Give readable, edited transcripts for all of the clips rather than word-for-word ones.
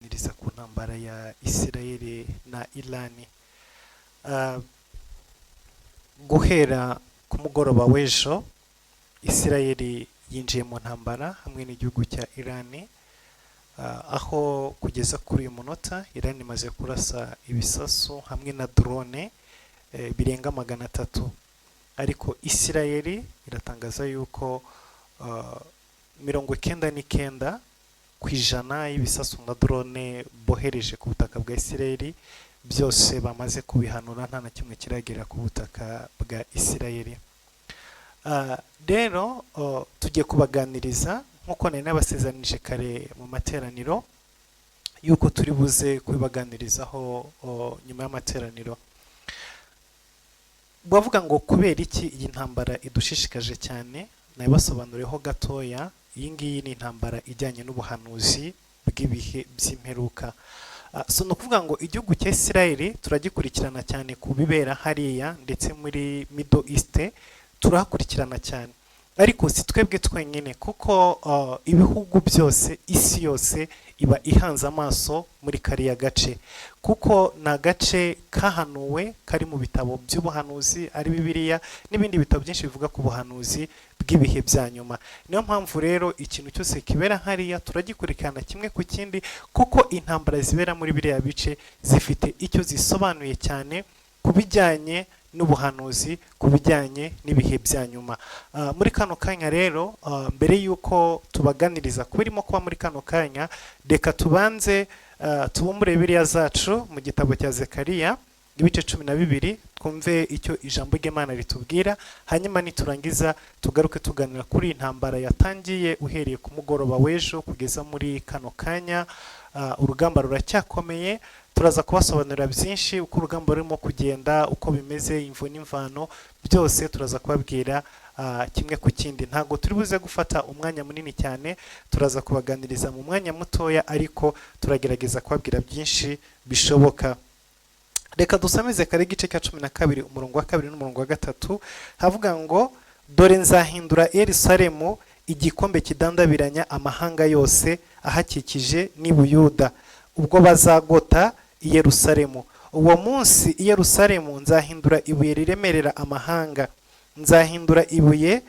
niriza ku ntambara ya Isirayeli na Irani. Guhera ku mugoroba w'ejo Isirayeli yinjiye mu ntambara hamwe n'igihugu cya Irani, aho kugeza kuri uyu munota Irani imaze kurasa ibisasu hamwe na drone birenga 300, ariko Isirayeli iratangaza yuko 99% y'ibisasu na drone bohereje ku butaka bwa Isirayeli byose bamaze kubihanura, nta na kimwe kiragera ku butaka bwa Isirayeli. Rero tugiye kubaganiriza nkuko nari nabasezanije kare mu materaniro yuko turi buze kubibaganirizaho nyuma y'amateraniro. Bavuga ngo kubera iki iyi ntambara idushishikaje cyane, nabibasobanuriyeho gatoya. Iyi ngiyi ni intambara ijyanye n'ubuhanuzi bw'ibihe by'imperuka. So no kuvuga ngo igihugu cya Isirayeli turagikurikirana cyane ku bibera hariya ndetse muri Middle East turahakurikirana cyane, ariko si twebwe twenyine, kuko ibihugu byose, isi yose iba ihanze amaso muri kariya gace, kuko na gace kahanuwe kari mu bitabo by'ubuhanuzi ari Bibiliya n'ibindi bitabo byinshi bivuga ku buhanuzi bw'ibihe bya nyuma. Niyo mpamvu rero ikintu cyose kibera hariya turagikurikirana kimwe ku kindi, kuko intambara zibera muri biriya bice zifite icyo zisobanuye cyane ku bijyanye n'ubuhanuzi, ku bijyanye n'ibihe bya nyuma. Muri kano kanya rero, mbere yuko tubaganiriza kubirimo kuba muri kano kanya, reka tubanze tubumure Bibiliya zacu mu gitabo cya Zekariya ibice 12 twumve icyo ijambo ry'Imana ritubwira, hanyuma niturangiza tugaruke tuganira kuri intambara yatangiye uhereye ku mugoroba w'ejo kugeza muri kano kanya. Urugamba ruracyakomeye, turaza kubasobanurira byinshi uko urugamba rurimo kugenda, uko bimeze, imvo n'imvano byose turaza kubabwira kimwe ku kindi. Ntago turi buze gufata umwanya munini cyane, turaza kubaganiriza mu mwanya mutoya, ariko turagerageza kubabwira byinshi bishoboka. Reka dusome Zekariya igice cya 12 umurongo wa 2 n'umurongo wa 3, havuga ngo dore nzahindura Yerusalemu igikombe kidandabiranya amahanga yose ahakikije n'i Buyuda, ubwo bazagota i Yerusalemu. Uwo munsi i Yerusalemu nzahindura ibuye riremerera amahanga, nzahindura ibuye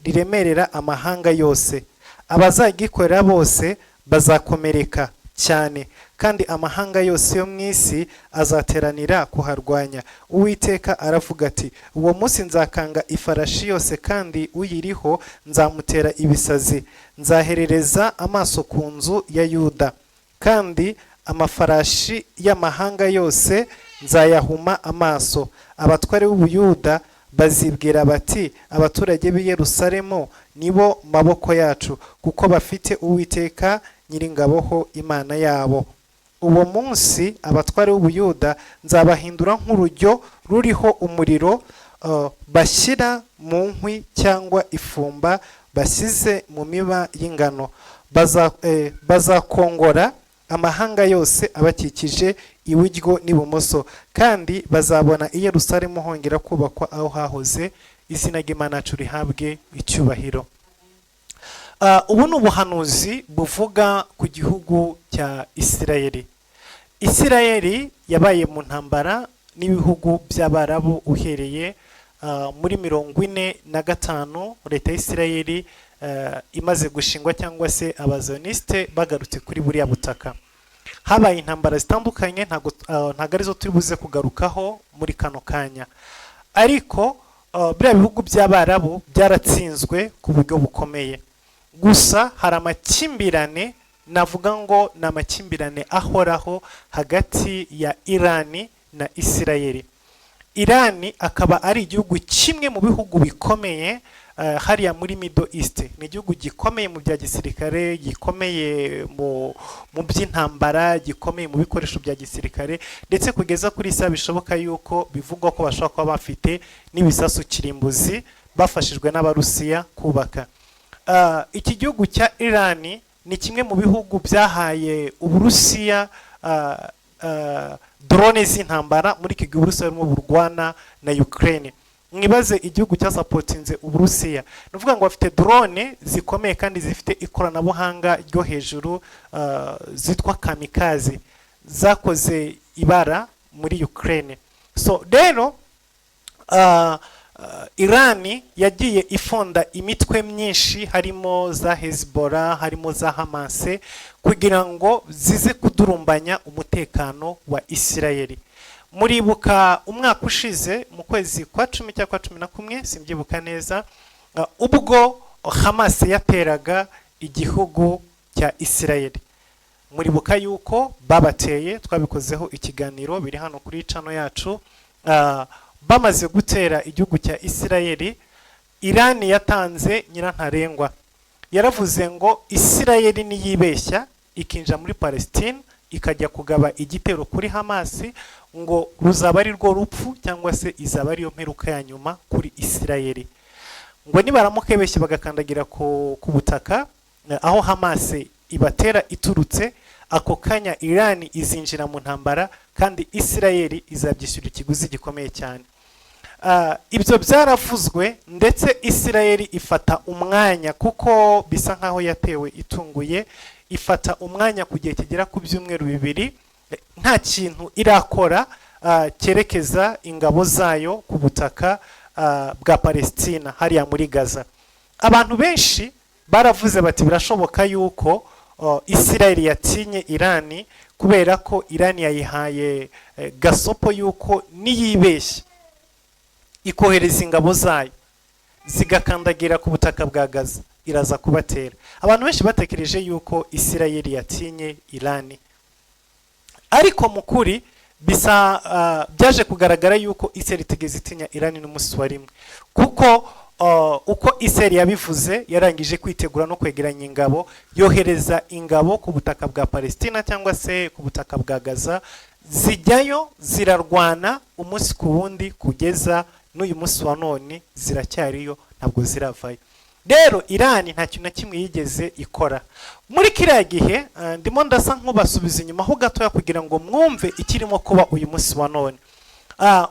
riremerera amahanga yose. Abazagikorera bose bazakomereka cyane, kandi amahanga yose yo mu isi azateranira kuharwanya. Uwiteka aravuga ati, uwo munsi nzakanga ifarashi yose, kandi uyiriho nzamutera ibisazi. Nzaherereza amaso ku nzu ya Yuda, kandi amafarashi y'amahanga yose nzayahuma amaso. Abatware b'Ubuyuda bazibwira bati, abaturage b'i Yerusalemu nibo maboko yacu, kuko bafite Uwiteka Nyiringaboho Imana yabo. Uwo munsi abatware b'Ubuyuda nzabahindura nk'urujyo ruriho umuriro bashyira mu nkwi cyangwa ifumba bashyize mu miba y'ingano. Bazakongora amahanga yose abakikije iburyo n'ibumoso, kandi bazabona i Yerusalemu hongera kubakwa aho hahoze. Izina ry'Imana yacu rihabwe icyubahiro. Ubu ni ubuhanuzi buvuga ku gihugu cya Isirayeli. Isirayeli yabaye mu ntambara n'ibihugu by'Abarabu uhereye muri 45 leta ya Isirayeli imaze gushingwa, cyangwa se abazioniste bagarutse kuri buriya butaka. Habaye intambara zitandukanye, ntago arizo turi buze kugarukaho muri kano kanya, ariko biriya bihugu by'Abarabu byaratsinzwe ku buryo bukomeye. Gusa hari amakimbirane, navuga ngo ni amakimbirane ahoraho hagati ya Irani na Isirayeli. Irani akaba ari igihugu kimwe mu bihugu bikomeye hariya muri Middle East. Ni igihugu gikomeye mu bya gisirikare, gikomeye mu by'intambara, gikomeye mu bikoresho bya gisirikare, ndetse kugeza kuri isa bishoboka yuko bivugwa ko bashobora kuba bafite n'ibisasu kirimbuzi bafashijwe n'Abarusiya kubaka. Iki gihugu cya Irani ni kimwe mu bihugu byahaye Uburusiya drone z'intambara muri iki gihe Uburusiya burimo burwana na Ukraine. mwibaze igihugu cyasapotinze Uburusiya, nuvuga ngo bafite drone zikomeye kandi zifite ikoranabuhanga ryo hejuru zitwa kamikaze zakoze ibara muri Ukraine. So rero Irani yagiye ifonda imitwe myinshi harimo za Hezbollah, harimo za Hamas, kugira ngo zize kudurumbanya umutekano wa Isirayeli. Muribuka umwaka ushize mu kwezi kwa 10 cyangwa 11 simbyibuka neza, ubwo Hamas yateraga igihugu cya Isirayeli. Muribuka yuko babateye, twabikozeho ikiganiro biri hano kuri channel yacu. Bamaze gutera igihugu cya Isirayeli, Irani yatanze nyirantarengwa, yaravuze ngo Isirayeli niyibeshya ikinja muri Palestine ikajya kugaba igitero kuri Hamas, ngo ruzaba ari rwo rupfu cyangwa se izaba ari yo mperuka ya nyuma kuri Isirayeli. Ngo nibaramuka beshye bagakandagira ku butaka aho Hamas ibatera iturutse, ako kanya Irani izinjira mu ntambara kandi Isirayeli izabyishyura ikiguzi gikomeye cyane. Ibyo byaravuzwe, ndetse Isirayeli ifata umwanya, kuko bisa nkaho yatewe itunguye, ifata umwanya ku gihe kigera ku byumweru 2 nta kintu irakora cyerekeza ingabo zayo ku butaka bwa Palestina hariya muri Gaza. Abantu benshi baravuze bati birashoboka yuko Isirayeli yatinye Irani kubera ko Irani yayihaye gasopo yuko niyibeshye ikohereza ingabo zayo zigakandagira ku butaka bwa Gaza iraza kubatera. Abantu benshi batekereje yuko Isirayeli yatinye Irani, ariko mukuri bisa byaje kugaragara yuko Isirayeli itigeze itinya Irani n'umunsi wa rimwe, kuko uko Isirayeli yabivuze yarangije kwitegura no kwegeranya ingabo, yohereza ingabo ku butaka bwa Palestina cyangwa se ku butaka bwa Gaza, zijyayo zirarwana umunsi ku wundi kugeza n'uyu munsi wa none ziracyariyo, ntabwo ziravayo. Rero Irani nta kintu na kimwe yigeze ikora muri kiriya gihe. Ndimo ndasa nk'ubasubiza inyuma ho gatoya kugira ngo mwumve ikirimo kuba uyu munsi wa none.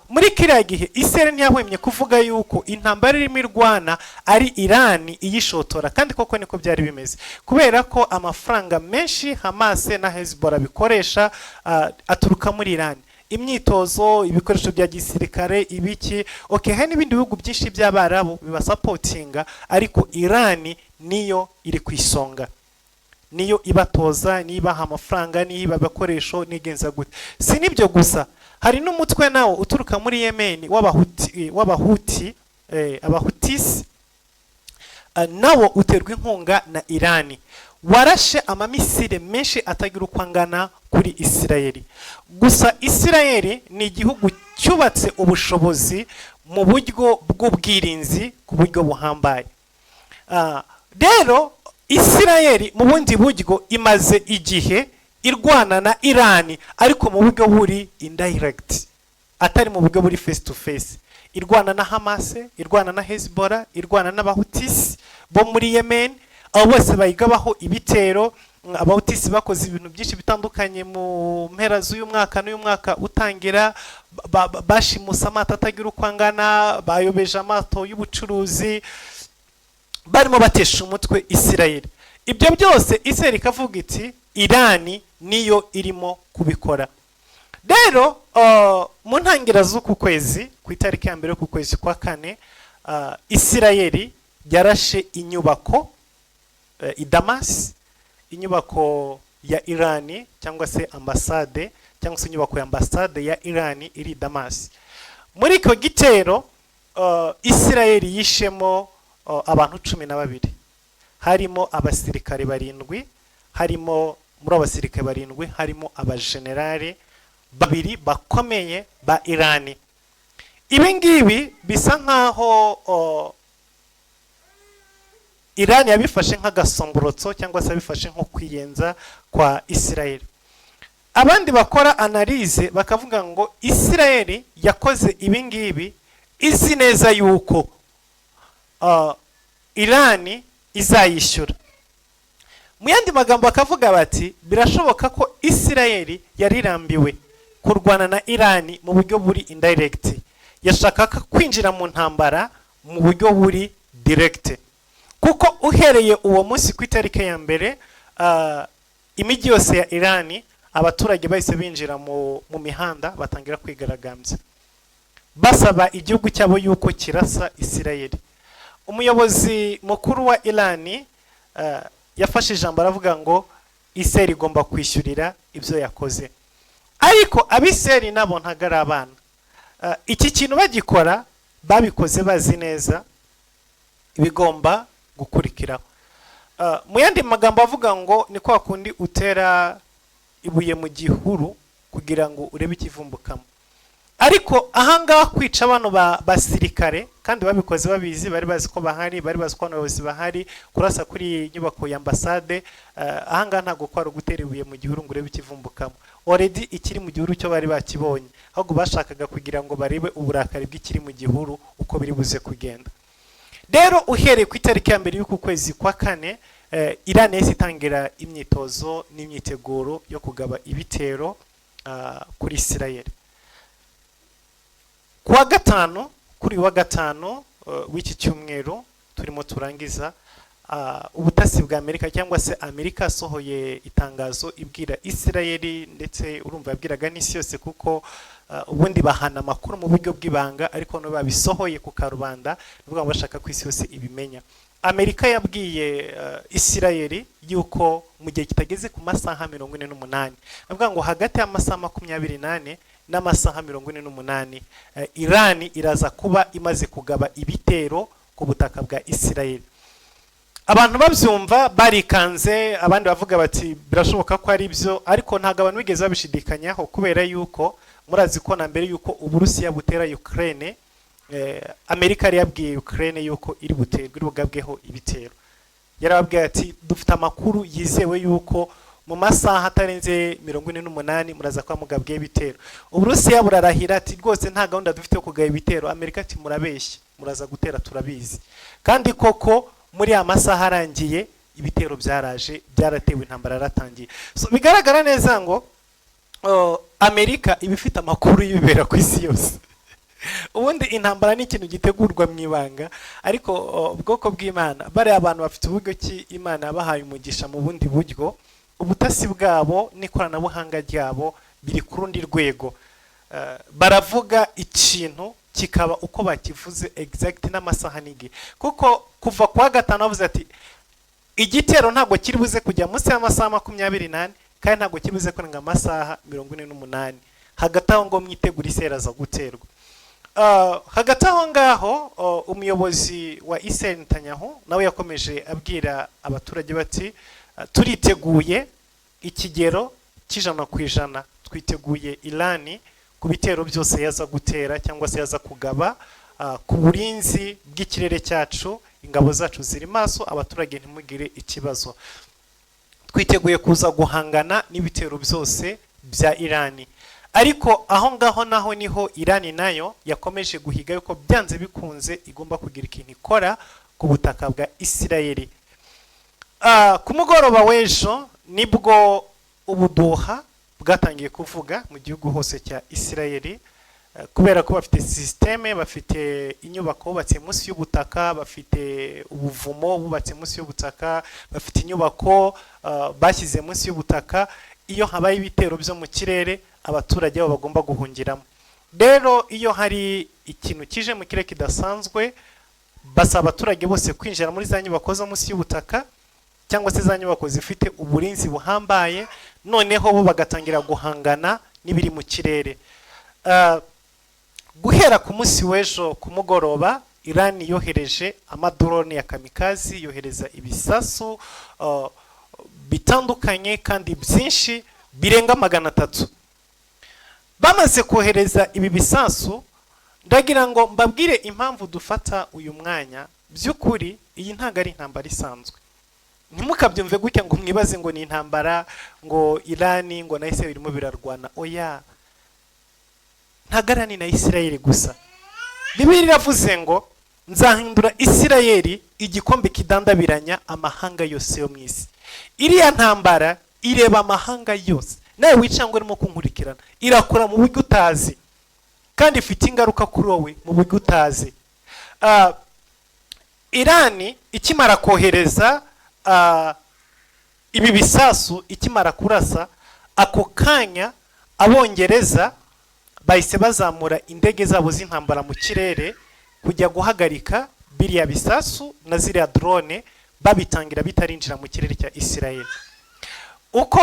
Muri kiriya gihe Isirayeli ntiyahwemye kuvuga yuko intambara irimo irwana ari Irani iyishotora, kandi koko niko byari bimeze, kubera ko amafaranga menshi Hamas na Hezbollah bikoresha aturuka muri Irani. Imyitozo, ibikoresho bya gisirikare, ibiki, okay, hari n'ibindi bihugu byinshi by'Abarabu bibasapotinga, ariko Irani niyo iri ku isonga, niyo ibatoza, niyo ibaha amafaranga, niyo ibaha ibikoresho, nigenza gute. Si nibyo gusa, hari n'umutwe nawo uturuka muri Yemen Abahutis, nawo uterwa inkunga na Irani. Warashe amamisire menshi atagira uko angana kuri Isirayeli. Gusa Isirayeli ni igihugu cyubatse ubushobozi mu buryo bw'ubwirinzi ku buryo buhambaye. Rero Isirayeli mu bundi buryo imaze igihe irwana na Irani, ariko mu buryo buri indirect, atari mu buryo buri face to face. Irwana na Hamas, irwana na Hezbollah, irwana n'Abahutis bo muri Yemen, abo bose bayigabaho ibitero. Abahutis bakoze ibintu byinshi bitandukanye mu mpera z'uyu mwaka n'uyu mwaka utangira, bashimusa amato atagira uko angana, bayobeje amato y'ubucuruzi, barimo batesha umutwe Isirayeli. Ibyo byose Isirayeli ikavuga iti Irani niyo irimo kubikora. Rero mu ntangiriro z'uku kwezi, ku itariki ya mbere ku kwezi kwa 4, Isirayeli yarashe inyubako i Damas, inyubako ya Irani cyangwa se ambasade, cyangwa se inyubako ya ambasade ya Irani iri Damas. Muri icyo gitero Isirayeli yishemo abantu 12, harimo abasirikare 7, harimo muri abasirikare 7 harimo abajenerali 2 bakomeye ba Irani. Ibi ngibi bisa nkaho Irani yabifashe nk'agasomborotso cyangwa se bifashe nko kwiyenza kwa Isirayeli. Abandi bakora analyse bakavuga ngo Isirayeli yakoze ibi ngibi izi neza yuko Irani izayishyura. Mu yandi magambo bakavuga bati birashoboka ko Isirayeli yarirambiwe kurwana na Irani mu buryo buri indirect, yashakaga kwinjira mu ntambara mu buryo buri direct, kuko uhereye uwo munsi ku itariki ya mbere imijyi yose ya Irani abaturage bahise binjira mu mihanda batangira kwigaragambya basaba igihugu cyabo yuko kirasa Isirayeli. Umuyobozi mukuru wa Irani yafashe ijambo aravuga ngo Isirayeli igomba kwishyurira ibyo yakoze, ariko abisirayeli nabo ntago ari abana. Iki kintu bagikora babikoze bazi neza ibigomba gukurikiraho. Mu yandi magambo avuga ngo ni kwa kundi utera ibuye mu gihuru kugira ngo urebe ikivumbukamo, ariko ahangaha kwica abantu basirikare kandi babikoze babizi, bari bazi ko bahari, bari bazi ko abayobozi bahari, kurasa kuri nyubako ya ambasade, ahangaha ntago kwari gutera ibuye mu gihuru ngo urebe ikivumbukamo. Already ikiri mu gihuru cyo bari bakibonye, ahubwo bashakaga kugira ngo barebe uburakari bw'ikiri mu gihuru uko biri buze kugenda. Rero uhereye ku itariki ya mbere y'uku kwezi kwa kane, Irani yahise itangira imyitozo n'imyiteguro yo kugaba ibitero kuri Isirayeli. Kuwa gatanu, kuri wa gatanu w'iki cyumweru turimo turangiza, ubutasi bwa Amerika cyangwa se Amerika sohoye itangazo ibwira Isirayeli, ndetse urumva yabwiraga n'isi yose kuko ubundi bahana amakuru mu buryo bw'ibanga, ariko no babisohoye ku karubanda bivuga ngo bashaka ko isi yose ibimenya. Amerika yabwiye Isirayeli yuko mu gihe kitageze ku masaha 48, avuga ngo hagati y'amasaha 28 n'amasaha 48 Irani iraza kuba imaze kugaba ibitero ku butaka bwa Isirayeli. Abantu babyumva barikanze, abandi bavuga bati birashoboka ko ari byo, ariko ntago abantu bigeze babishidikanyaho, kubera yuko murazi ko na mbere yuko Uburusiya butera Ukraine, Amerika yari yabwiye Ukraine yuko iri bugabweho ibitero. Yarababwiye ati dufite amakuru yizewe yuko mu masaha atarenze 48 muraza kwa mugabwe ibitero. Uburusiya burarahira ati rwose nta gahunda dufite yo kugaba ibitero. Amerika ati murabeshya, muraza gutera turabizi. Kandi koko muri amasaha arangiye ibitero byaraje, byaratewe, intambara yaratangiye. So bigaragara neza ngo Amerika ibifite amakuru y'ibibera ku isi yose. Ubundi intambara ni ikintu gitegurwa mu ibanga, ariko ubwoko bw'Imana bari abantu bafite uburyo ki Imana yabahaye umugisha mu bundi buryo, ubutasi bwabo n'ikoranabuhanga ryabo biri ku rundi rwego. Baravuga ikintu kikaba uko bakivuze exact n'amasaha n'igihe, kuko kuva kwa gatanu bavuze ati igitero ntabwo kiri buze kujya munsi y'amasaha 28 kandi ntabwo kiri buze kurenga amasaha 48. Hagati aho ngo mwitegura isera za guterwa. Hagati aho ngaho umuyobozi wa Israel Netanyahu nawe yakomeje abwira abaturage bati turiteguye ikigero c'100%, twiteguye Irani ku bitero byose yaza gutera cyangwa se yaza kugaba, ku burinzi bw'ikirere cyacu ingabo zacu ziri maso, abaturage ntimugire ikibazo, twiteguye kuza guhangana n'ibitero byose bya Irani. Ariko aho ngaho naho niho Irani nayo yakomeje guhiga yuko byanze bikunze igomba kugira ikintu ikora ku butaka bwa Isirayeli. Ku mugoroba w'ejo nibwo ubuduha bwatangiye kuvuga mu gihugu hose cya Isirayeli, kubera ko bafite systeme, bafite inyubako bubatse munsi y'ubutaka, bafite ubuvumo bubatse munsi y'ubutaka, bafite inyubako bashyize munsi y'ubutaka. Iyo habaye ibitero byo mu kirere abaturage babo bagomba guhungiramo. Rero iyo hari ikintu kije mu kirere kidasanzwe, basaba abaturage bose kwinjira muri za nyubako zo munsi y'ubutaka cyangwa se za nyubako zifite uburinzi buhambaye, noneho bo bagatangira guhangana n'ibiri mu kirere. Guhera ku munsi w'ejo ku mugoroba, Irani yohereje amadrone ya kamikazi, yohereza ibisasu bitandukanye kandi byinshi birenga 300. Bamaze kohereza ibi bisasu, ndagira ngo mbabwire impamvu dufata uyu mwanya. By'ukuri iyi ntago ari intambara isanzwe, ntimukabyumve gutya ngo mwibaze ngo ni intambara ngo Irani ngo na Israel birimo birarwana. Oya, ntagarani na Isirayeli gusa. Bibiliya iravuze ngo nzahindura Isirayeli igikombe kidandabiranya amahanga yose yo mu isi. Iriya ntambara ireba amahanga yose, nawe wicangwe urimo kunkurikirana, irakora mu buryo utazi kandi ifite ingaruka kuri wowe mu buryo utazi. Irani ikimara kohereza ibi bisasu, ikimara kurasa, ako kanya abongereza bahise bazamura indege zabo z'intambara mu kirere kujya guhagarika biriya bisasu na ziriya drone, babitangira bitarinjira mu kirere cya Isirayeli. Uko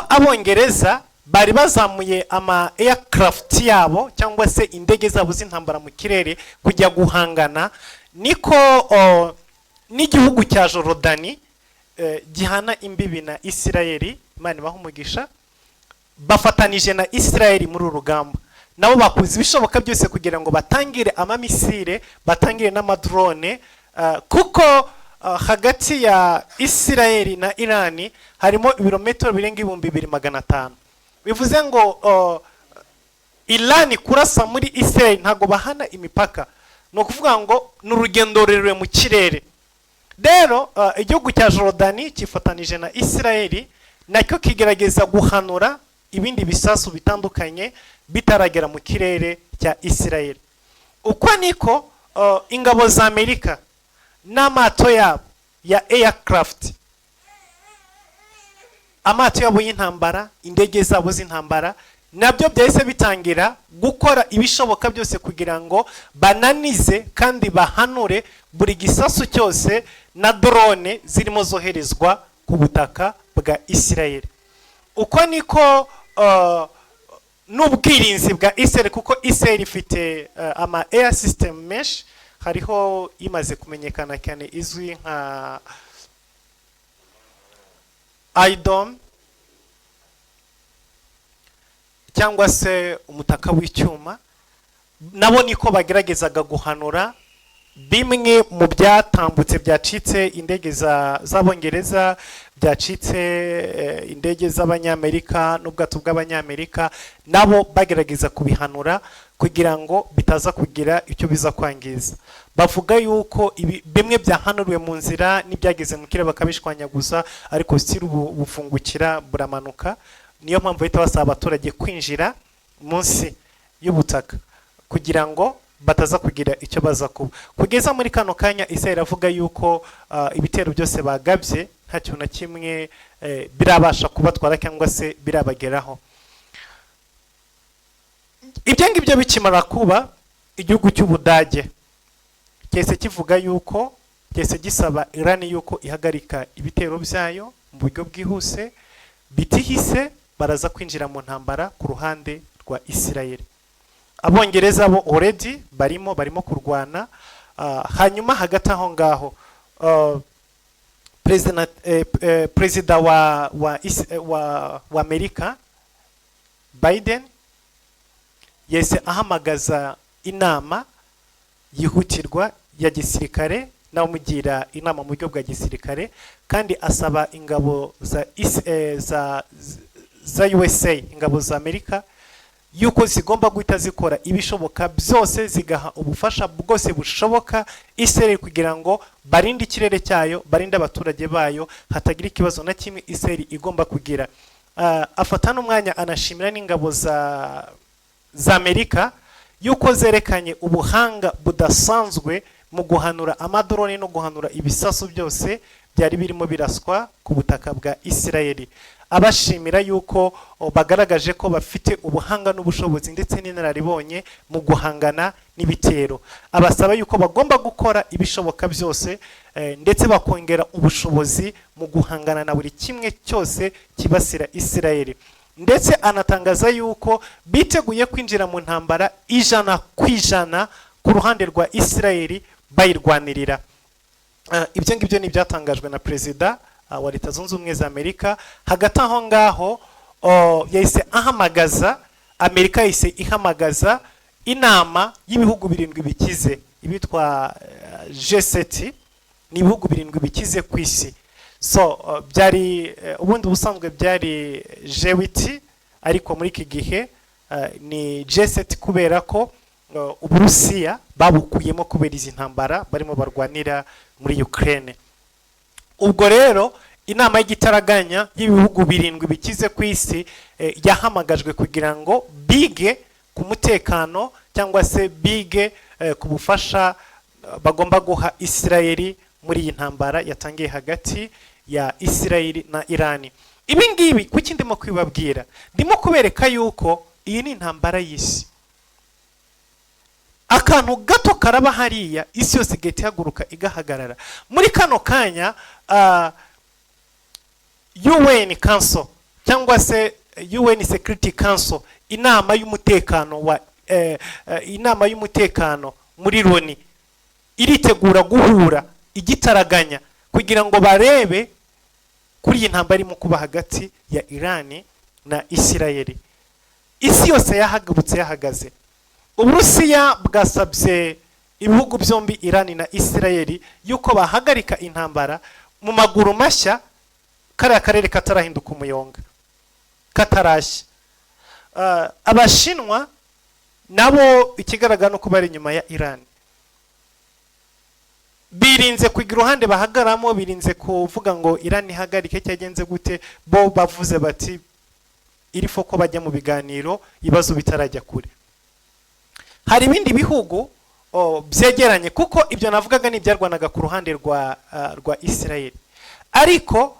abongereza bari bazamuye ama aircraft yabo cyangwa se indege zabo z'intambara mu kirere kujya guhangana, niko n'igihugu cya Jorodani gihana imbibi na Isirayeli, Imana ibaha umugisha, bafatanije na Isirayeli muri urugamba. Nabo bakuze ibishoboka byose kugira ngo batangire amamisire, batangire n'amadrone, kuko hagati ya Isirayeli na Irani harimo ibirometero birenga 2500. Bivuze ngo Irani kurasa muri Isirayeli ntago bahana imipaka, no kuvuga ngo n'urugendo rurerure mu kirere. Rero igihugu cya Jorodani kifatanije na Isirayeli nacyo kigerageza guhanura ibindi bisasu bitandukanye bitaragera mu kirere cya Isirayeli. Uko niko ingabo za Amerika n'amato yabo ya aircraft, amato yabo y'intambara, indege zabo z'intambara, nabyo byahise bitangira gukora ibishoboka byose kugira ngo bananize kandi bahanure buri gisasu cyose na drone zirimo zoherezwa ku butaka bwa Isirayeli. Uko niko n'ubwirinzi bwa Isirayeli, kuko Isirayeli ifite ama air system mesh, hariho imaze kumenyekana cyane izwi nka IDOM cyangwa se umutaka w'icyuma. Nabo niko bageragezaga guhanura bimwe mu byatambutse, byacitse indege z'abongereza, byacitse indege z'abanyamerika n'ubwato bw'abanyamerika, nabo bagerageza kubihanura kugira ngo bitaza kugira icyo biza kwangiza. Bavuga yuko bimwe byahanuriwe mu nzira n'ibyageze mu kirere bakabishwanyaguza, ariko siri bufungukira buramanuka. Niyo mpamvu bahita basaba abaturage kwinjira munsi y'ubutaka kugira ngo bataza kugira icyo baza kuba. Kugeza muri kano kanya Isirayeli avuga yuko ibitero byose bagabye nta kintu na kimwe birabasha kubatwara cyangwa se birabageraho. Ibyo ngibyo bikimara kuba, igihugu cy'Ubudage cyese kivuga yuko, cyese gisaba Irani yuko ihagarika ibitero byayo mu buryo bwihuse, bitihise baraza kwinjira mu ntambara ku ruhande rwa Isirayeli. Abongereza bo already barimo kurwana. Hanyuma hagati aho ngaho perezida wa Amerika Biden yese ahamagaza inama yihutirwa ya gisirikare, nawe mugira inama mu buryo bwa gisirikare, kandi asaba ingabo za USA, ingabo za Amerika, yuko zigomba guhita zikora ibishoboka byose, zigaha ubufasha bwose bushoboka Isirayeli kugira ngo barinde ikirere cyayo, barinde abaturage bayo, hatagira ikibazo na kimwe Isirayeli igomba kugira. Afata n'umwanya anashimira n'ingabo za Amerika yuko zerekanye ubuhanga budasanzwe mu guhanura amadrone no guhanura ibisasu byose byari birimo biraswa ku butaka bwa Isirayeli. Abashimira yuko bagaragaje ko bafite ubuhanga n'ubushobozi ndetse n'inararibonye mu guhangana n'ibitero. Abasaba yuko bagomba gukora ibishoboka byose ndetse bakongera ubushobozi mu guhangana na buri kimwe cyose kibasira Isirayeli. Ndetse anatangaza yuko biteguye kwinjira mu ntambara 100% ku ruhande rwa Isirayeli bayirwanirira. Ibyo ngibyo ni byatangajwe na perezida wa Leta Zunze Ubumwe za Amerika. Hagati aho ngaho yahise ahamagaza, Amerika yahise ihamagaza inama y'ibihugu 7 bikize, ibitwa G7, ni ibihugu 7 bikize ku isi. So byari ubundi busanzwe byari G8, ariko muri iki gihe ni G7 kubera ko Uburusiya babukuyemo kubera izi ntambara barimo barwanira muri Ukraine. Ubwo rero inama y'igitaraganya y'ibihugu birindwi bikize ku isi yahamagajwe kugira ngo bige ku mutekano cyangwa se bige ku bufasha bagomba guha Isirayeli muri iyi ntambara yatangiye hagati ya Isirayeli na Irani. Ibi ngibi kuki ndimo kwibabwira? Ndimo kubereka yuko iyi ni intambara y'isi. Akantu gato karaba hariya isi yose igahita ihaguruka igahagarara. Muri kano kanya UN Council cyangwa se UN Security Council, inama y'umutekano muri Loni iritegura guhura igitaraganya kugira ngo barebe kuri iyi ntambara irimo kuba hagati ya Irani na Isirayeli. Isi yose yahagurutse yahagaze. Uburusiya bwasabye ibihugu byombi Irani na Isirayeli yuko bahagarika intambara mu maguru mashya, kariya karere katarahinduka umuyonga, katarashya. Abashinwa nabo ikigaragara no kuba ari inyuma ya Irani, birinze kugira uruhande bahagaramo, birinze kuvuga ngo Irani ihagarike cyagenze gute. Bo bavuze bati iri foko bajya mu biganiro ibibazo bitarajya kure. Hari ibindi bihugu byegeranye, kuko ibyo navugaga ni ibyarwanaga ku ruhande rwa Isirayeli, ariko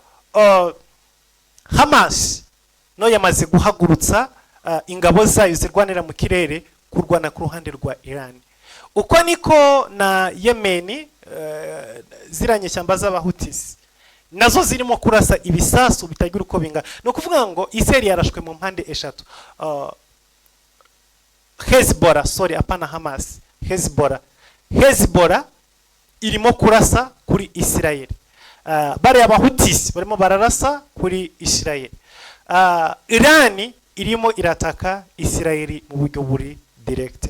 Hamas no yamaze guhagurutsa ingabo zayo zirwanira mu kirere kurwana ku ruhande rwa Irani. Uko niko na Yemeni ziranye cyamba z'abahutisi nazo zirimo kurasa ibisasu bitagira uko bingana. No kuvuga ngo Isirayeli yarashwe mu mpande eshatu. Hezbollah, sorry, apana Hamas. Hezbollah irimo kurasa kuri Isirayeli. Bari abahutisi barimo bararasa kuri Isirayeli. Irani irimo irataka Isirayeli mu buryo buri direct.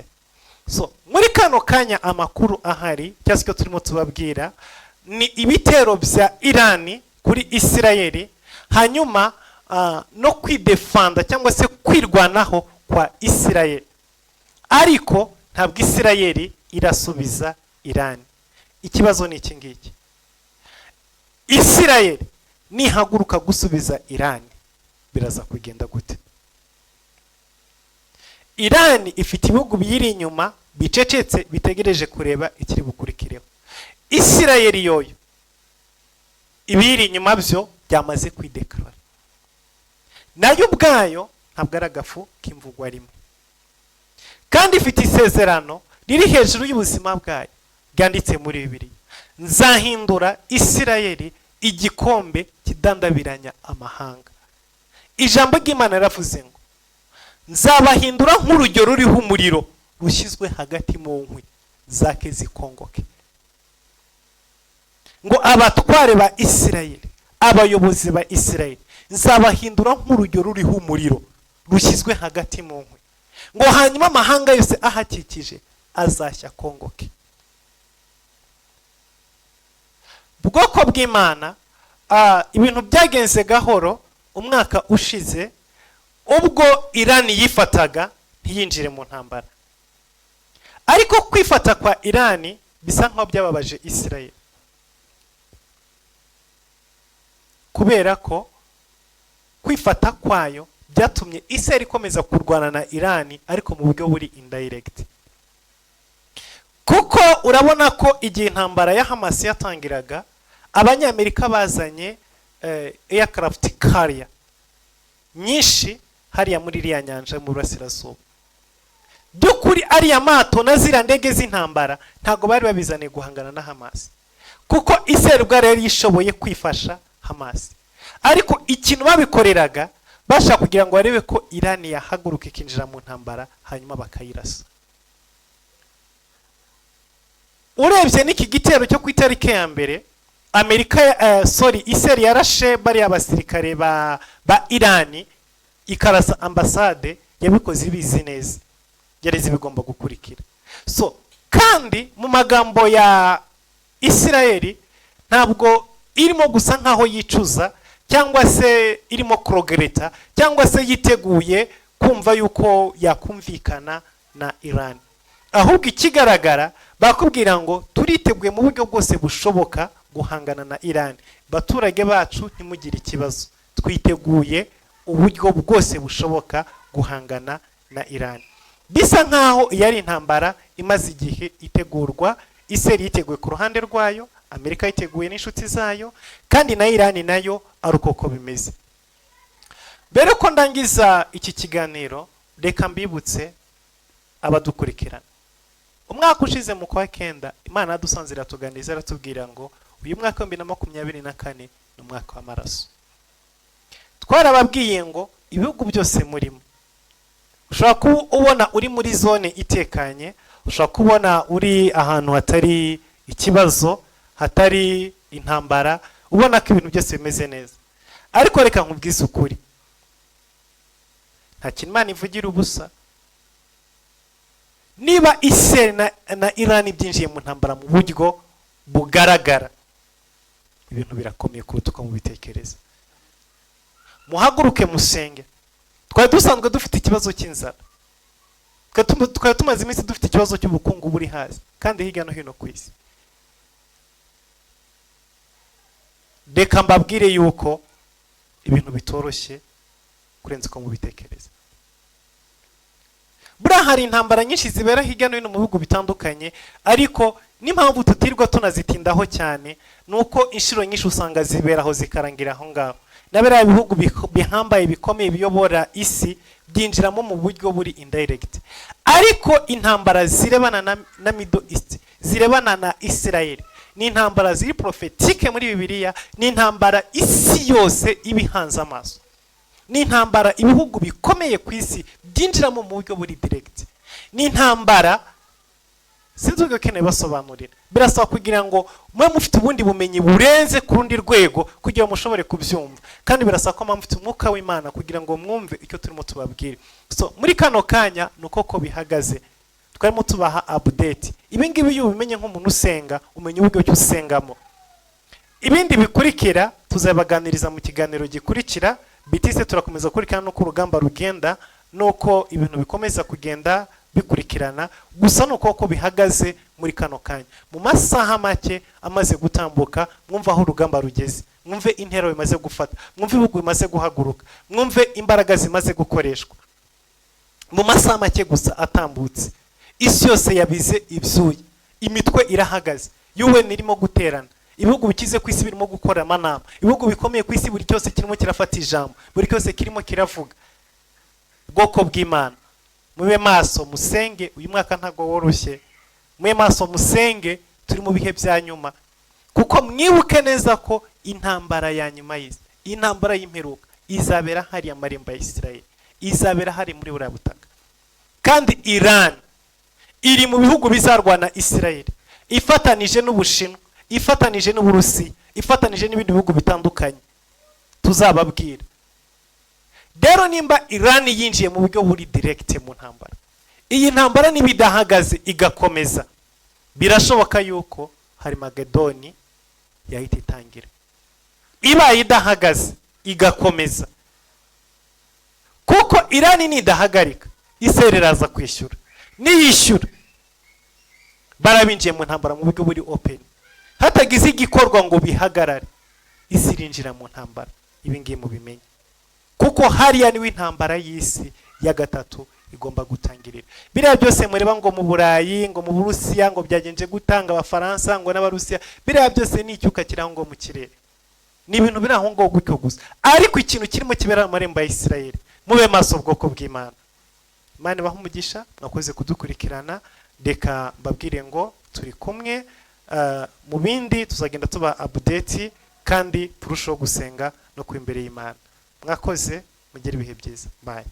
So muri kano kanya amakuru ahari cyase ko turimo tubabwira ni ibitero bya Irani kuri Isirayeli, hanyuma no kwidefanda cyangwa se kwirwanaho kwa Isirayeli. Ariko ntabwo Isirayeli irasubiza Irani. Ikibazo ni iki ngiki: Isirayeli nihaguruka gusubiza Irani biraza kugenda gute? Irani ifite ibihugu biyiri inyuma bicecetse bitegereje kureba ikiri bukurikireho. Isirayeli yoyo ibiri inyuma byo byamaze kwideklara, nayo ubwayo ntabwo ari agafu k'imvugwa rimwe, kandi ifite isezerano riri hejuru y'ubuzima bwayo bwanditse muri Bibiliya: nzahindura Isirayeli igikombe kidandabiranya amahanga. Ijambo ry'Imana riravuze ngo nzabahindura nk'urugero ruriho umuriro rushyizwe hagati mu nkwi zake zikongoke. Ngo abatware ba Isirayeli, abayobozi ba Isirayeli, nzabahindura nk'urugero ruriho umuriro rushyizwe hagati mu nkwi, ngo hanyuma amahanga yose ahakikije azashya kongoke. Bwoko bw'Imana, ibintu byagenze gahoro umwaka ushize ubwo Irani yifataga ntiyinjire mu ntambara. Ariko kwifata kwa Irani bisa nkaho byababaje Isirayeli, kubera ko kwifata kwayo byatumye Isirayeli ikomeza kurwana na Irani, ariko mu buryo buri indirect. Kuko urabona ko igihe intambara ya Hamas yatangiraga, Abanyamerika bazanye aircraft carrier nyinshi hariya muri iriya nyanja mu burasirazuba. Byukuri ariya mato na zira ndege z'intambara ntago bari babizaniye guhangana na Hamas, kuko Isirayeli bwari yari yishoboye kwifasha Hamas. Ariko ikintu babikoreraga bashaka kugira ngo barebe ko Irani yahaguruka ikinjira mu ntambara hanyuma bakayirasa. Urebye n'iki gitero cyo ku itariki ya mbere, Isirayeli yarashe bari abasirikare ba Irani ikarasa ambasade, yabikoze ibizi neza, yareze bigomba gukurikira. So kandi mu magambo ya Isirayeli ntabwo irimo gusa nkaho yicuza cyangwa se irimo krogereta cyangwa se yiteguye kumva yuko yakumvikana na Irani. Ahubwo ikigaragara bakubwira ngo turiteguye mu buryo bwose bushoboka guhangana na Irani, baturage bacu ntimugire ikibazo, twiteguye uburyo bwose bushoboka guhangana na Iran. Bisa nkaho yari intambara imaze igihe itegurwa, Isirayeli yiteguye ku ruhande rwayo, Amerika yiteguye n'inshuti zayo, kandi na Iran nayo ari uko bimeze. Mbere ko ndangiza iki kiganiro, reka mbibutse abadukurikirana. Umwaka ushize mu kwa kenda, Imana yadusanze iratuganiza iratubwira ngo uyu mwaka wa 2024 ni umwaka w'amaraso. Twarababwiye ngo ibihugu byose murimo, ushobora kuba ubona uri muri zone itekanye, ushobora kubona uri ahantu hatari ikibazo, hatari intambara, ubona ko ibintu byose bimeze neza. Ariko reka nkubwize ukuri, nta kintu Imana ivugira ubusa. Niba Isirayeli na Iran byinjiye mu ntambara mu buryo bugaragara, ibintu birakomeye kuruta uko mubitekereza. Muhaguruke musenge. Twari dusanzwe dufite ikibazo cy'inzara, twari tumaze iminsi dufite ikibazo cy'ubukungu buri hasi kandi hirya no hino ku isi. Reka mbabwire yuko ibintu bitoroshye kurenza uko mubitekereza. Buriya hari intambara nyinshi zibera hirya no hino mu bihugu bitandukanye, ariko n'impamvu tutirwa tunazitindaho cyane nuko inshuro nyinshi usanga ziberaho zikarangira aho ngaho. Nabera ibihugu bihambaye bikomeye biyobora isi byinjiramo mu buryo buri indirect. Ariko intambara zirebana na Middle East, zirebana na Isirayeli, ni intambara ziri prophetique muri Bibiliya, ni intambara isi yose ibihanze amaso, ni intambara ibihugu bikomeye ku isi byinjiramo mu buryo buri direct. Ni intambara sinzi uko keneye basobanurira, birasaba kugira ngo mwe mufite ubundi bumenyi burenze ku rundi rwego kugira ngo mushobore kubyumva, kandi birasaba ko mufite umwuka w'Imana kugira ngo mwumve icyo turimo tubabwira. So muri kano kanya nuko bihagaze, twarimo tubaha update. Ibi ngibi iyo ubimenye nk'umuntu usenga, umenye uburyo cyo usengamo. Ibindi bikurikira tuzabaganiriza mu kiganiro gikurikira. Bitise turakomeza kurikirana uko urugamba rugenda, nuko ibintu bikomeza kugenda bikurikirana, gusa nuko bihagaze muri kano kanya. Mu masaha make amaze gutambuka, mwumva aho urugamba rugeze, mwumve intero bimaze gufata, mwumve ibihugu bimaze guhaguruka, mwumve imbaraga zimaze gukoreshwa. Mu masaha make gusa atambutse, isi yose yabize ibyuya, imitwe irahagaze, yuwe nirimo guterana, ibihugu bikize ku isi birimo gukora amanama, ibihugu bikomeye ku isi buri cyose kirimo kirafata ijambo, buri cyose kirimo kiravuga. Bwoko bw'Imana, mube maso musenge, uyu mwaka ntago woroshye. Mube maso musenge, turi mu bihe bya nyuma, kuko mwibuke neza ko intambara ya nyuma y'isi, intambara y'imperuka izabera hari amarembo ya Isirayeli, izabera hari muri buriya butaka. Kandi Iran iri mu bihugu bizarwana Isirayeli, ifatanije n'Ubushinwa, ifatanije n'Uburusiya, ifatanije n'ibindi bihugu bitandukanye tuzababwira. Rero nimba Iran yinjiye mu buryo buri direct mu ntambara, iyi ntambara nibidahagaze igakomeza, birashoboka yuko hari Magedoni yahita itangira. Iba idahagaze igakomeza, kuko Iran nidahagarika, Isirayeli iraza kwishyura. Niyishyura barabinjiye mu ntambara mu buryo buri open, hatagize igikorwa ngo bihagarare, isi irinjira mu ntambara. Ibi ngiye mu bimenye, kuko hariya niwe intambara y'isi ya gatatu igomba gutangirira. Biriya byose mureba ngo mu Burayi, ngo mu Burusiya, ngo byagenje gutanga Abafaransa, ngo n'Abarusiya, biriya byose ni icyuka kiraho ngo mu kirere, ni ibintu biri aho ngo gutyo gusa. Ariko ikintu kirimo kibera mu marembo ya Isirayeli, mube maso bwoko bw'Imana. Imana ibahe umugisha, mwakoze kudukurikirana. Reka mbabwire ngo turi kumwe, mu bindi tuzagenda tuba update, kandi turushaho gusenga no ku imbere y'Imana. Mwakoze, mugire ibihe byiza. Bye.